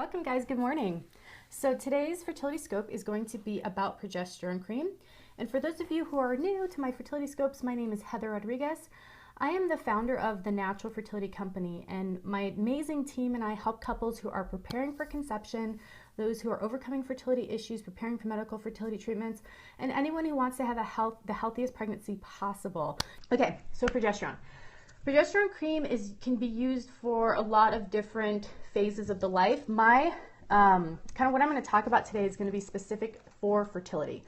Welcome guys, good morning. So today's fertility scope is going to be about progesterone cream. And for those of you who are new to my fertility scopes, my name is Heather Rodriguez. I am the founder of the Natural Fertility Company, and my amazing team and I help couples who are preparing for conception, those who are overcoming fertility issues, preparing for medical fertility treatments, and anyone who wants to have the healthiest pregnancy possible. Okay, so progesterone. Progesterone cream can be used for a lot of different phases of the life. My kind of what I'm going to talk about today is going to be specific for fertility.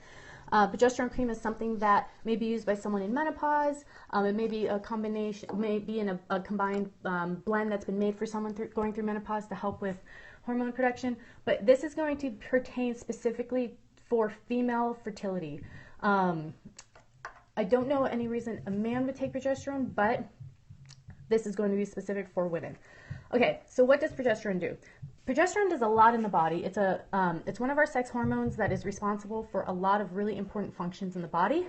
Progesterone cream is something that may be used by someone in menopause. It may be a combination, may be in a combined blend that's been made for someone going through menopause to help with hormone production. But this is going to pertain specifically for female fertility. I don't know any reason a man would take progesterone, but this is going to be specific for women. Okay, so what does progesterone do? Progesterone does a lot in the body. It's one of our sex hormones that is responsible for a lot of really important functions in the body.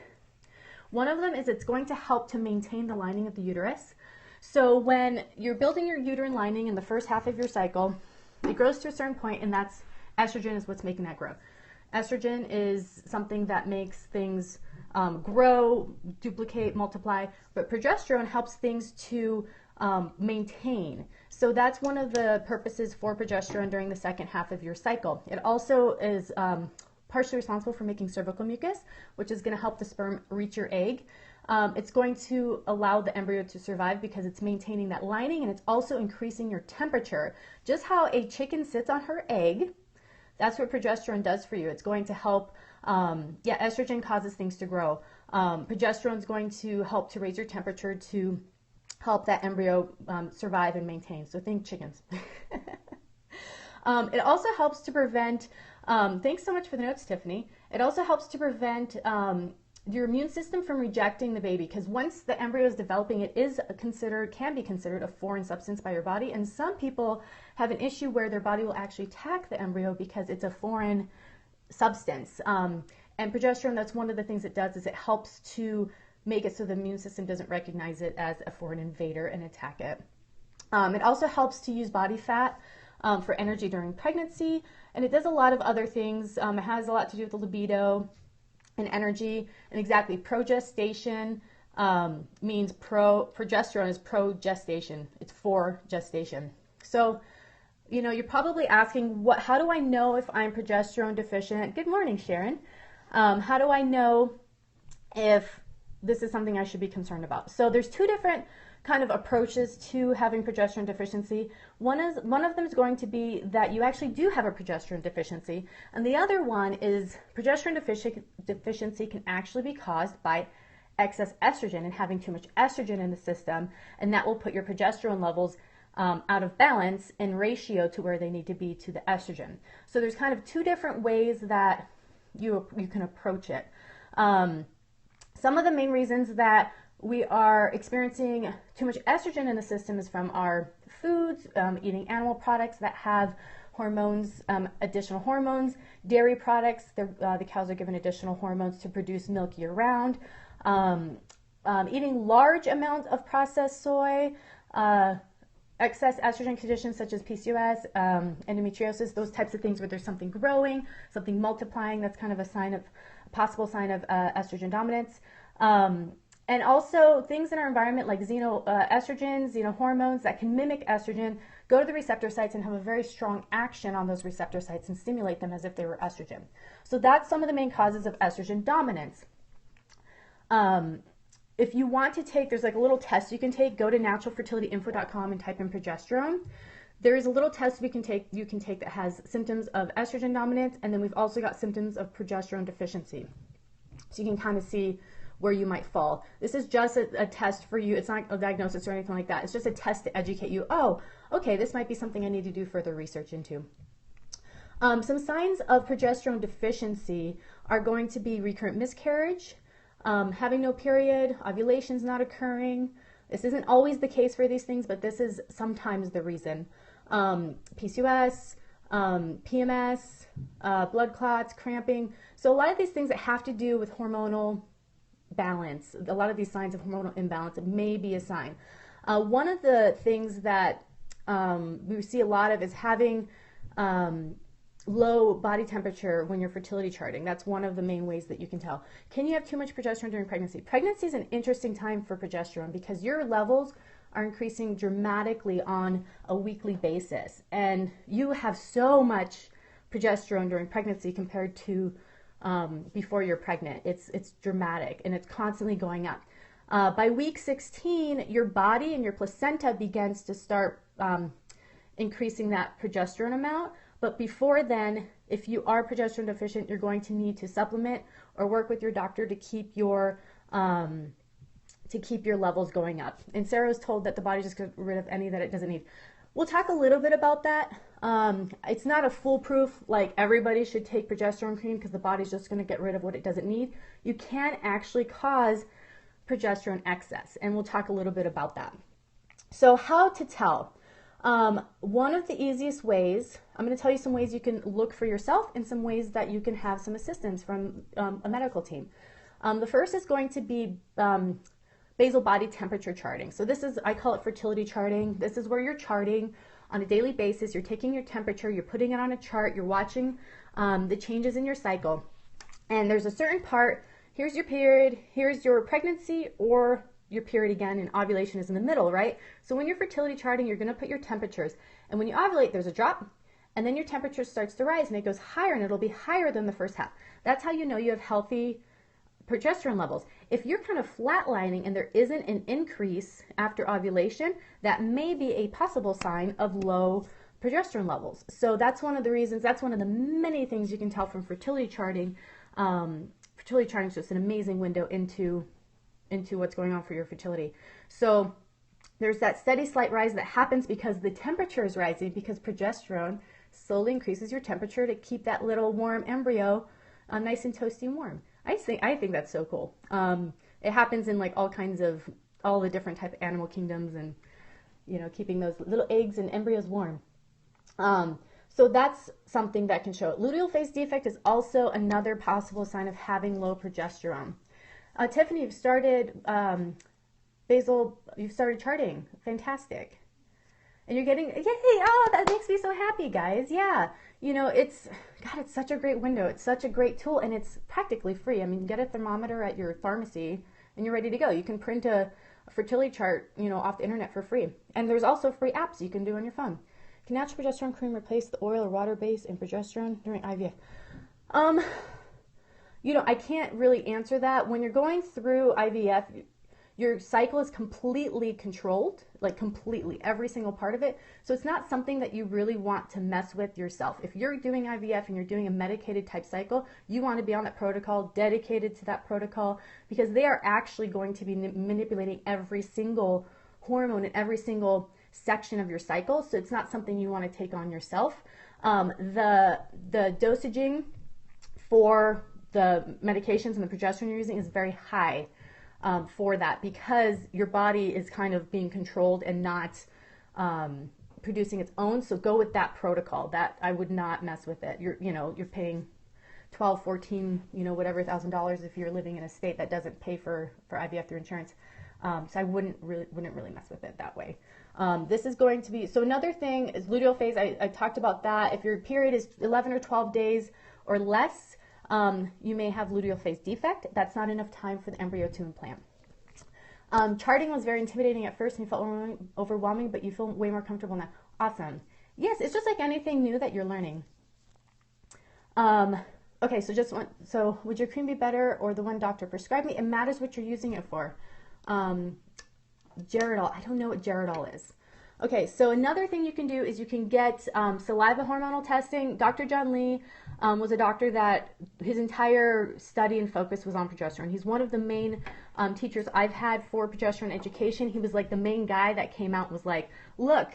One of them is it's going to help to maintain the lining of the uterus. So when you're building your uterine lining in the first half of your cycle, it grows to a certain point, and that's estrogen is what's making that grow. Estrogen is something that makes things grow, duplicate, multiply, but progesterone helps things to maintain. So that's one of the purposes for progesterone during the second half of your cycle. It also is partially responsible for making cervical mucus, which is going to help the sperm reach your egg. It's going to allow the embryo to survive because it's maintaining that lining, and it's also increasing your temperature. Just how a chicken sits on her egg, that's what progesterone does for you. It's going to help, estrogen causes things to grow. Progesterone is going to help to raise your temperature to help that embryo survive and maintain. So think chickens. It also helps to prevent, thanks so much for the notes, Tiffany. It also helps to prevent your immune system from rejecting the baby, because once the embryo is developing, it can be considered a foreign substance by your body, and some people have an issue where their body will actually attack the embryo because it's a foreign substance. And progesterone, that's one of the things it does, is it helps to make it so the immune system doesn't recognize it as a foreign invader and attack it. It also helps to use body fat for energy during pregnancy, and it does a lot of other things. It has a lot to do with the libido and energy. And exactly, progestation means progesterone is progestation. It's for gestation. So, you know, you're probably asking, how do I know if I'm progesterone deficient? Good morning, Sharon. How do I know if this is something I should be concerned about? So there's two different kind of approaches to having progesterone deficiency. One of them is going to be that you actually do have a progesterone deficiency, and the other one is progesterone deficiency can actually be caused by excess estrogen and having too much estrogen in the system, and that will put your progesterone levels out of balance in ratio to where they need to be to the estrogen. So there's kind of two different ways that you can approach it. Some of the main reasons that we are experiencing too much estrogen in the system is from our foods, eating animal products that have hormones, additional hormones, dairy products, the cows are given additional hormones to produce milk year round, eating large amounts of processed soy, excess estrogen conditions such as PCOS, endometriosis, those types of things where there's something growing, something multiplying, that's kind of a possible sign of estrogen dominance. And also things in our environment like estrogens, xenohormones that can mimic estrogen, go to the receptor sites and have a very strong action on those receptor sites and stimulate them as if they were estrogen. So that's some of the main causes of estrogen dominance. If you want to take, there's like a little test you can take. Go to naturalfertilityinfo.com and type in progesterone. There is a little test you can take that has symptoms of estrogen dominance, and then we've also got symptoms of progesterone deficiency. So you can kind of see where you might fall. This is just a test for you. It's not a diagnosis or anything like that. It's just a test to educate you. Oh, okay, this might be something I need to do further research into. Some signs of progesterone deficiency are going to be recurrent miscarriage, having no period, ovulation's not occurring. This isn't always the case for these things, but this is sometimes the reason. PCOS, PMS, blood clots, cramping. So a lot of these things that have to do with hormonal balance, a lot of these signs of hormonal imbalance may be a sign. One of the things that we see a lot of is having low body temperature when you're fertility charting. That's one of the main ways that you can tell. Can you have too much progesterone during pregnancy? Pregnancy is an interesting time for progesterone because your levels are increasing dramatically on a weekly basis, and you have so much progesterone during pregnancy compared to before you're pregnant. It's dramatic, and it's constantly going up. By week 16, your body and your placenta begins to start increasing that progesterone amount. But before then, if you are progesterone deficient, you're going to need to supplement or work with your doctor to keep your levels going up. And Sarah was told that the body just gets rid of any that it doesn't need. We'll talk a little bit about that. It's not a foolproof, like everybody should take progesterone cream because the body's just going to get rid of what it doesn't need. You can actually cause progesterone excess, and we'll talk a little bit about that. So how to tell? One of the easiest ways, I'm going to tell you some ways you can look for yourself and some ways that you can have some assistance from a medical team. The first is going to be basal body temperature charting. So this is, I call it fertility charting. This is where you're charting on a daily basis. You're taking your temperature, you're putting it on a chart, you're watching the changes in your cycle. And there's a certain part, here's your period, here's your pregnancy, or your period again, and ovulation is in the middle, right? So when you're fertility charting, you're going to put your temperatures, and when you ovulate, there's a drop, and then your temperature starts to rise, and it goes higher, and it'll be higher than the first half. That's how you know you have healthy progesterone levels. If you're kind of flatlining and there isn't an increase after ovulation, that may be a possible sign of low progesterone levels. So that's one of the reasons, that's one of the many things you can tell from fertility charting. Fertility charting is just an amazing window into what's going on for your fertility. So there's that steady slight rise that happens because the temperature is rising, because progesterone slowly increases your temperature to keep that little warm embryo nice and toasty and warm. I think that's so cool. It happens in like all the different type of animal kingdoms, and you know, keeping those little eggs and embryos warm. So that's something that can show it. Luteal phase defect is also another possible sign of having low progesterone. Tiffany, you've started you've started charting. Fantastic. And you're getting, yay, oh, that makes me so happy, guys. Yeah, you know, it's such a great window. It's such a great tool, and it's practically free. I mean, you get a thermometer at your pharmacy, and you're ready to go. You can print a fertility chart, you know, off the internet for free. And there's also free apps you can do on your phone. Can natural progesterone cream replace the oil or water base in progesterone during IVF? You know, I can't really answer that. When you're going through IVF, your cycle is completely controlled, like completely, every single part of it. So it's not something that you really want to mess with yourself. If you're doing IVF and you're doing a medicated type cycle, you want to be on that protocol, dedicated to that protocol, because they are actually going to be manipulating every single hormone in every single section of your cycle. So it's not something you want to take on yourself. The dosaging for the medications and the progesterone you're using is very high for that, because your body is kind of being controlled and not producing its own. So go with that protocol. That I would not mess with it. You're paying 12, 14, whatever $1,000 if you're living in a state that doesn't pay for IVF through insurance. So I wouldn't really mess with it that way. This is going to be, so another thing is luteal phase. I talked about that. If your period is 11 or 12 days or less, you may have luteal phase defect. That's not enough time for the embryo to implant. Charting was very intimidating at first and you felt overwhelming, but you feel way more comfortable now. Awesome. Yes, it's just like anything new that you're learning. Okay, so would your cream be better or the one doctor prescribed me? It matters what you're using it for. Geridol, I don't know what Geridol is. Okay, so another thing you can do is you can get saliva hormonal testing. Dr. John Lee was a doctor that his entire study and focus was on progesterone. He's one of the main teachers I've had for progesterone education. He was like the main guy that came out and was like, look,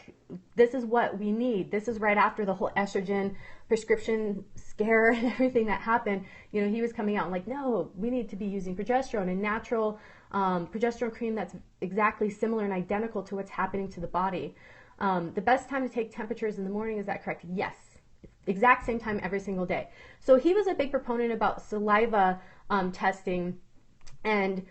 this is what we need. This is right after the whole estrogen prescription scare and everything that happened. He was coming out and like, no, we need to be using progesterone and natural progesterone cream that's exactly similar and identical to what's happening to the body. The best time to take temperatures in the morning, is that correct? Yes. Exact same time every single day. So he was a big proponent about saliva testing, and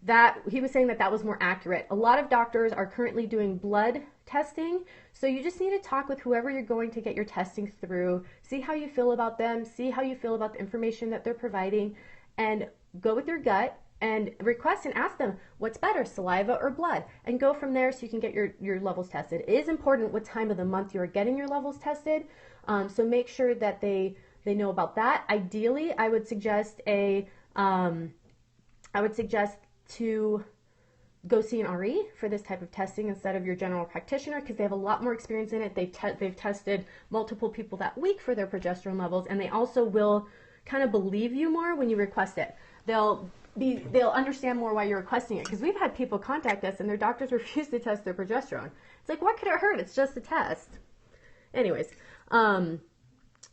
that he was saying that that was more accurate. A lot of doctors are currently doing blood testing, so you just need to talk with whoever you're going to get your testing through, see how you feel about them, see how you feel about the information that they're providing, and go with your gut and request and ask them what's better, saliva or blood, and go from there so you can get your levels tested. It is important what time of the month you are getting your levels tested, so make sure that they know about that. Ideally, I would suggest to go see an RE for this type of testing instead of your general practitioner, because they have a lot more experience in it. They've tested multiple people that week for their progesterone levels, and they also will kind of believe you more when you request it. They'll understand more why you're requesting it, because we've had people contact us and their doctors refuse to test their progesterone. It's like, what could it hurt? It's just a test. Anyways,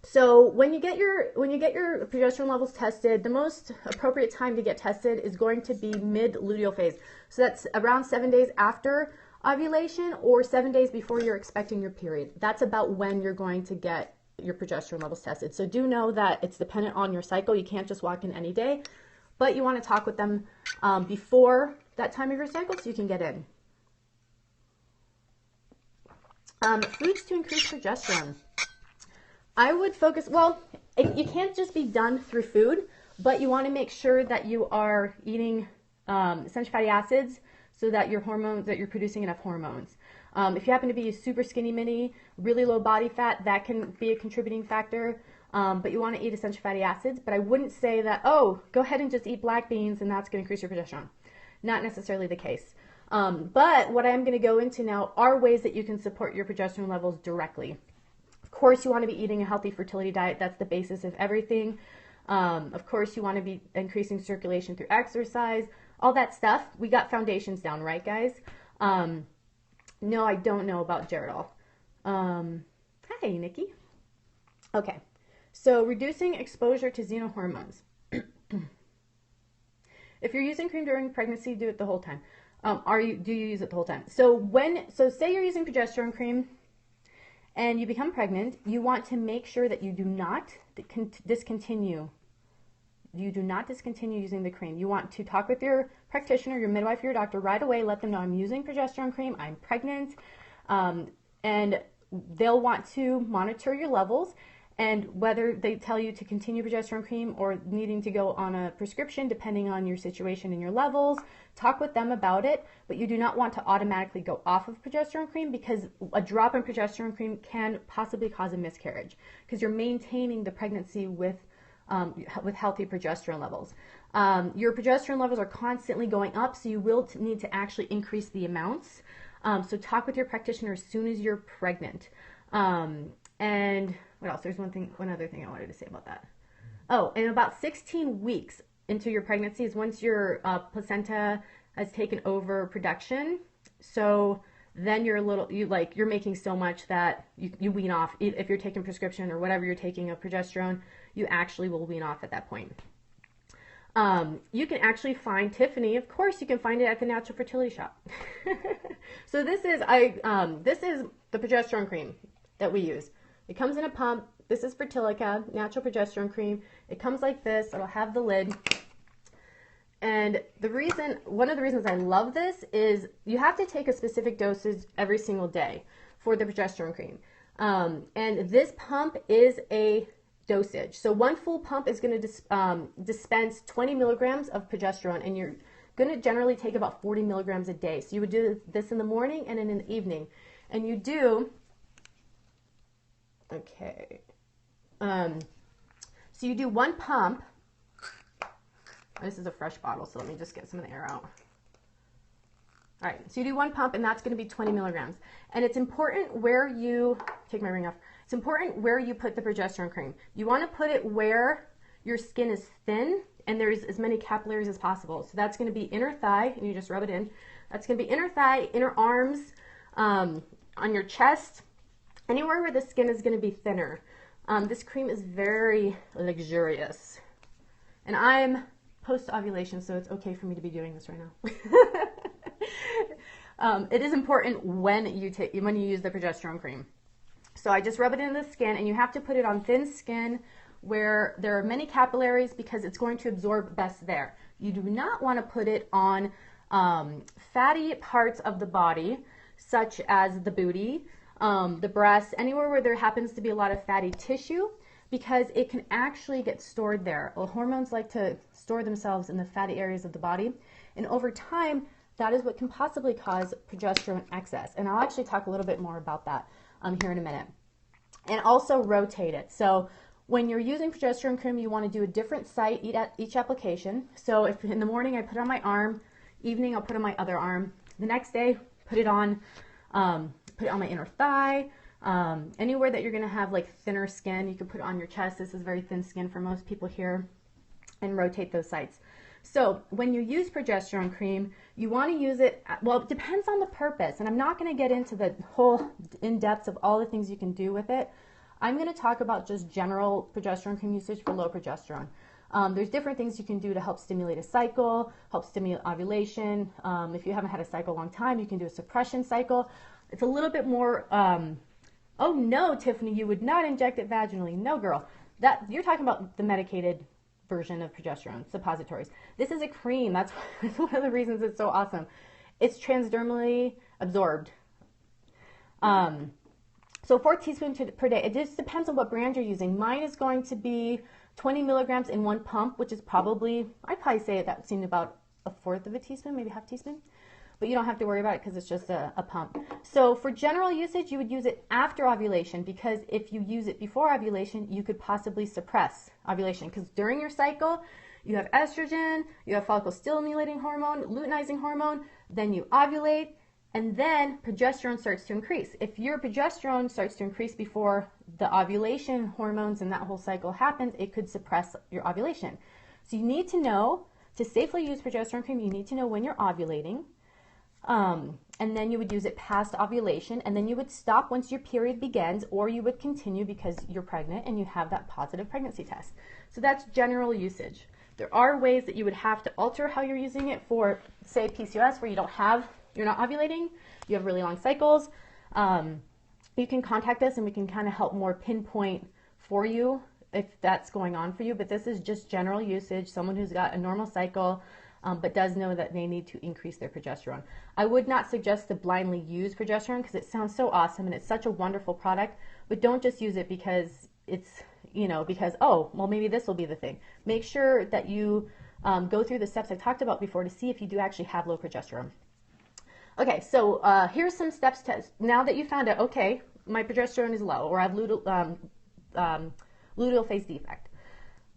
so when you get your progesterone levels tested, the most appropriate time to get tested is going to be mid-luteal phase. So that's around 7 days after ovulation or 7 days before you're expecting your period. That's about when you're going to get your progesterone levels tested. So do know that it's dependent on your cycle. You can't just walk in any day, but you want to talk with them before that time of your cycle so you can get in. Foods to increase progesterone. I would focus, well, you can't just be done through food, but you want to make sure that you are eating essential fatty acids so that your hormones, that you're producing enough hormones. If you happen to be a super skinny mini, really low body fat, that can be a contributing factor, but you want to eat essential fatty acids. But I wouldn't say that, oh, go ahead and just eat black beans and that's going to increase your progesterone. Not necessarily the case. But what I'm going to go into now are ways that you can support your progesterone levels directly. Of course, you want to be eating a healthy fertility diet. That's the basis of everything. Of course, you want to be increasing circulation through exercise, all that stuff. We got foundations down, right, guys? No, I don't know about Geritol. Hi, Nikki. Okay, so reducing exposure to Xeno hormones. If you're using cream during pregnancy, do it the whole time. Do you use it the whole time? So say you're using progesterone cream and you become pregnant, you want to make sure that you do not discontinue. You do not discontinue using the cream. You want to talk with your practitioner, your midwife, your doctor right away. Let them know I'm using progesterone cream, I'm pregnant, and they'll want to monitor your levels. And whether they tell you to continue progesterone cream or needing to go on a prescription, depending on your situation and your levels, talk with them about it. But you do not want to automatically go off of progesterone cream, because a drop in progesterone cream can possibly cause a miscarriage, because you're maintaining the pregnancy with healthy progesterone levels. Your progesterone levels are constantly going up, so you will need to actually increase the amounts. So talk with your practitioner as soon as you're pregnant. And what else? There's one other thing I wanted to say about that. Oh, and about 16 weeks into your pregnancy is once your placenta has taken over production. So then you're making so much that you wean off. If you're taking prescription or whatever you're taking of progesterone, you actually will wean off at that point. You can actually find Tiffany. Of course, you can find it at the Natural Fertility Shop. So this is the progesterone cream that we use. It comes in a pump. This is Fertilica, natural progesterone cream. It comes like this. It'll have the lid. And one of the reasons I love this is you have to take a specific dosage every single day for the progesterone cream. And this pump is a dosage. So one full pump is going to dispense 20 milligrams of progesterone, and you're going to generally take about 40 milligrams a day. So you would do this in the morning and in the evening. And you do... Okay, so you do one pump. This is a fresh bottle, so let me just get some of the air out. All right, so you do one pump, and that's going to be 20 milligrams. And it's important where you, take my ring off, it's important where you put the progesterone cream. You want to put it where your skin is thin and there's as many capillaries as possible. So that's going to be inner thigh, and you just rub it in. That's going to be inner thigh, inner arms, on your chest, anywhere where the skin is going to be thinner. This cream is very luxurious. And I'm post-ovulation, so it's okay for me to be doing this right now. It is important when you use the progesterone cream. So I just rub it in the skin, and you have to put it on thin skin where there are many capillaries, because it's going to absorb best there. You do not want to put it on fatty parts of the body, such as the booty, the breasts, anywhere where there happens to be a lot of fatty tissue, because it can actually get stored there. Well, hormones like to store themselves in the fatty areas of the body, and over time, that is what can possibly cause progesterone excess. And I'll actually talk a little bit more about that here in a minute. And also rotate it. So when you're using progesterone cream, you want to do a different site each application. So if in the morning I put it on my arm, evening I'll put it on my other arm. The next day, put it on my inner thigh. Anywhere that you're going to have like thinner skin, you can put it on your chest. This is very thin skin for most people here, and rotate those sites. So when you use progesterone cream, you want to use it, well, it depends on the purpose, and I'm not going to get into the whole in-depth of all the things you can do with it. I'm going to talk about just general progesterone cream usage for low progesterone. There's different things you can do to help stimulate a cycle, help stimulate ovulation. If you haven't had a cycle a long time, you can do a suppression cycle. It's a little bit more, oh no, Tiffany, you would not inject it vaginally. No, girl. You're talking about the medicated version of progesterone, suppositories. This is a cream. That's one of the reasons it's so awesome. It's transdermally absorbed. So 4 teaspoons per day. It just depends on what brand you're using. Mine is going to be 20 milligrams in 1 pump, which is probably, I'd probably say that seemed about 1/4 of a teaspoon, maybe half teaspoon. But you don't have to worry about it because it's just a pump. So for general usage, you would use it after ovulation, because if you use it before ovulation, you could possibly suppress ovulation, because during your cycle, you have estrogen, you have follicle stimulating hormone, luteinizing hormone, then you ovulate, and then progesterone starts to increase. If your progesterone starts to increase before the ovulation hormones and that whole cycle happens, it could suppress your ovulation. So you need to know, to safely use progesterone cream, you need to know when you're ovulating. And then you would use it past ovulation, and then you would stop once your period begins, or you would continue because you're pregnant and you have that positive pregnancy test. So that's general usage. There are ways that you would have to alter how you're using it for, say, PCOS, where you're not ovulating, you have really long cycles. You can contact us and we can kind of help more pinpoint for you if that's going on for you. But this is just general usage, someone who's got a normal cycle, but does know that they need to increase their progesterone. I would not suggest to blindly use progesterone because it sounds so awesome and it's such a wonderful product, but don't just use it because it's, because, oh, well, maybe this will be the thing. Make sure that you go through the steps I talked about before to see if you do actually have low progesterone. Okay, so here's some steps to, now that you found out, okay, my progesterone is low, or I have luteal phase defect,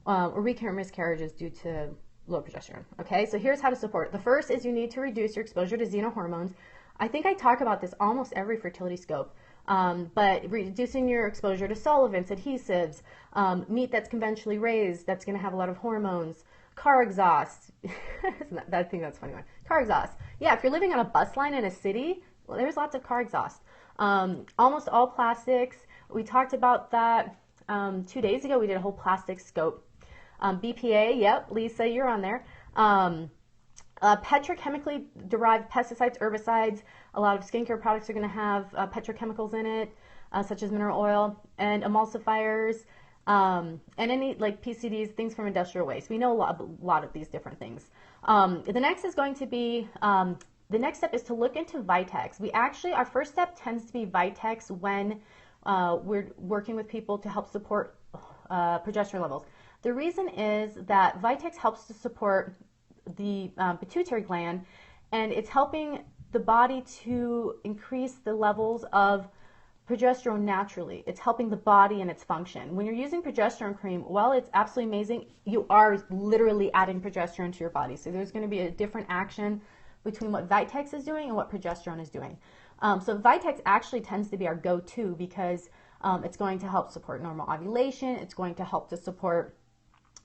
or recurrent miscarriages due to low progesterone. Okay, so here's how to support it. The first is you need to reduce your exposure to Xeno hormones. I think I talk about this almost every fertility scope, but reducing your exposure to solvents, adhesives, meat that's conventionally raised, that's going to have a lot of hormones, car exhaust. I think that's a funny one. Car exhaust. Yeah, if you're living on a bus line in a city, well, there's lots of car exhaust. Almost all plastics. We talked about that 2 days ago. We did a whole plastic scope. BPA, yep, Lisa, you're on there. Petrochemically derived pesticides, herbicides. A lot of skincare products are going to have petrochemicals in it, such as mineral oil, and emulsifiers, and any like PCDs, things from industrial waste. We know a lot of these different things. The next is going to be, the next step is to look into Vitex. Our first step tends to be Vitex when we're working with people to help support progesterone levels. The reason is that Vitex helps to support the pituitary gland, and it's helping the body to increase the levels of progesterone naturally. It's helping the body and its function. When you're using progesterone cream, while it's absolutely amazing, you are literally adding progesterone to your body. So there's going to be a different action between what Vitex is doing and what progesterone is doing. So Vitex actually tends to be our go-to because it's going to help support normal ovulation. It's going to help to support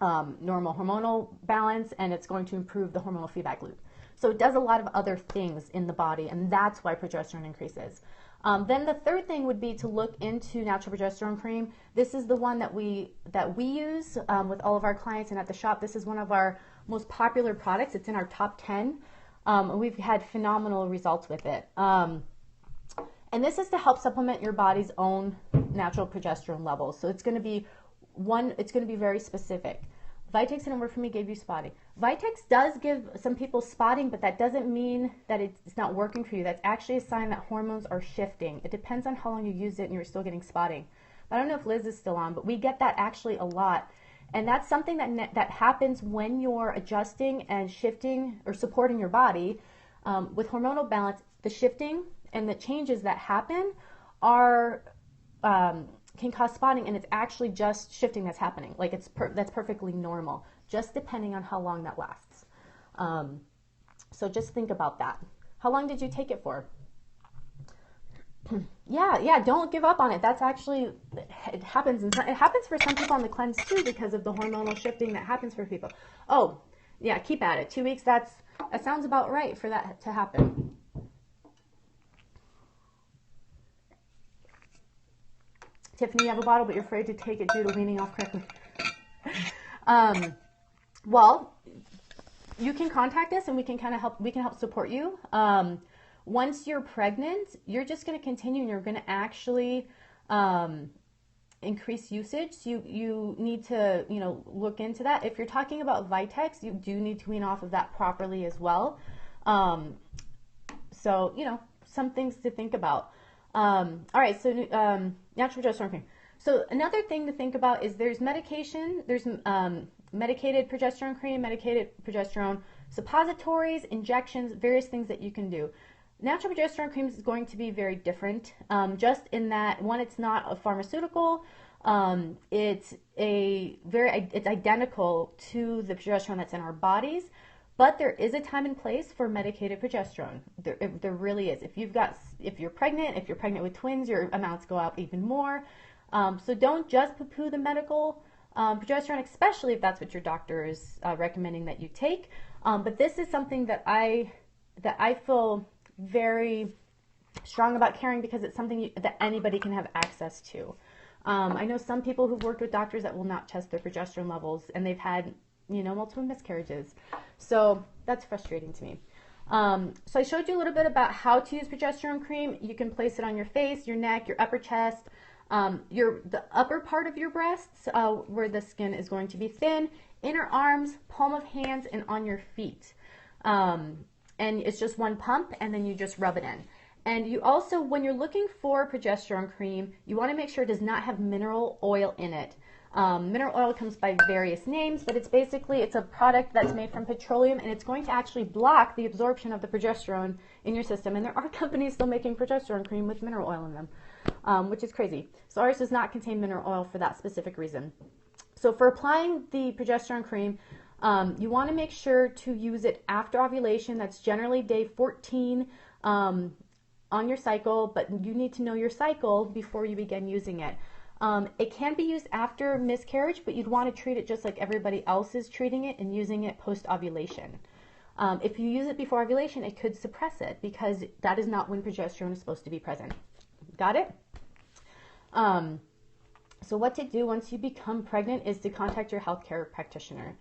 normal hormonal balance, and it's going to improve the hormonal feedback loop. So it does a lot of other things in the body, and that's why progesterone increases. Then the third thing would be to look into natural progesterone cream. This is the one that we use with all of our clients and at the shop. This is one of our most popular products. It's in our top 10. We've had phenomenal results with it. And this is to help supplement your body's own natural progesterone levels. So it's going to be very specific. Vitex didn't work for me, gave you spotting. Vitex does give some people spotting, but that doesn't mean that it's not working for you. That's actually a sign that hormones are shifting. It depends on how long you used it and you're still getting spotting. I don't know if Liz is still on, but we get that actually a lot. And that's something that happens when you're adjusting and shifting or supporting your body. With hormonal balance, the shifting and the changes that happen are can cause spotting, and it's actually just shifting that's happening. Like that's perfectly normal, just depending on how long that lasts. So just think about that. How long did you take it for? Yeah, don't give up on it. That's actually, it happens. It happens for some people on the cleanse too because of the hormonal shifting that happens for people. Oh, yeah, keep at it. 2 weeks, that sounds about right for that to happen. Tiffany, you have a bottle, but you're afraid to take it due to weaning off correctly. Well, you can contact us and we can help support you. Once you're pregnant, you're just going to continue and you're going to actually increase usage. So you need to, look into that. If you're talking about Vitex, you do need to wean off of that properly as well. So, some things to think about. All right, so natural progesterone cream. So another thing to think about is there's medication, there's medicated progesterone cream, medicated progesterone suppositories, injections, various things that you can do. Natural progesterone cream is going to be very different, just in that, one, it's not a pharmaceutical. It's identical to the progesterone that's in our bodies, but there is a time and place for medicated progesterone. There really is. If you're pregnant with twins, your amounts go out even more. So don't just poo-poo the medical progesterone, especially if that's what your doctor is recommending that you take. But this is something that I feel very strong about carrying because it's something that anybody can have access to. I know some people who've worked with doctors that will not test their progesterone levels, and they've had multiple miscarriages. So that's frustrating to me. So I showed you a little bit about how to use progesterone cream. You can place it on your face, your neck, your upper chest, the upper part of your breasts, where the skin is going to be thin, inner arms, palm of hands, and on your feet. And it's just one pump, and then you just rub it in. And you also, when you're looking for progesterone cream, you want to make sure it does not have mineral oil in it. Mineral oil comes by various names, but it's a product that's made from petroleum, and it's going to actually block the absorption of the progesterone in your system. And there are companies still making progesterone cream with mineral oil in them, which is crazy. So ours does not contain mineral oil for that specific reason. So for applying the progesterone cream, you want to make sure to use it after ovulation. That's generally day 14 on your cycle, but you need to know your cycle before you begin using it. It can be used after miscarriage, but you'd want to treat it just like everybody else is treating it and using it post-ovulation. If you use it before ovulation, it could suppress it because that is not when progesterone is supposed to be present. Got it? So what to do once you become pregnant is to contact your healthcare practitioner.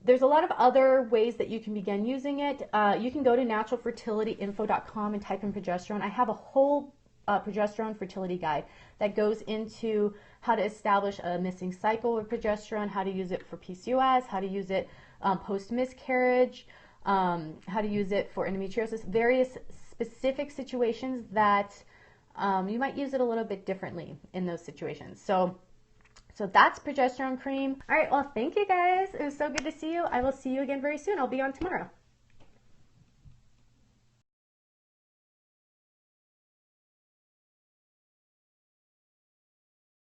There's a lot of other ways that you can begin using it. You can go to naturalfertilityinfo.com and type in progesterone. I have a whole progesterone fertility guide that goes into how to establish a missing cycle with progesterone, how to use it for PCOS, how to use it post-miscarriage, how to use it for endometriosis, various specific situations that you might use it a little bit differently in those situations. So that's progesterone cream. All right, well, thank you guys. It was so good to see you. I will see you again very soon. I'll be on tomorrow.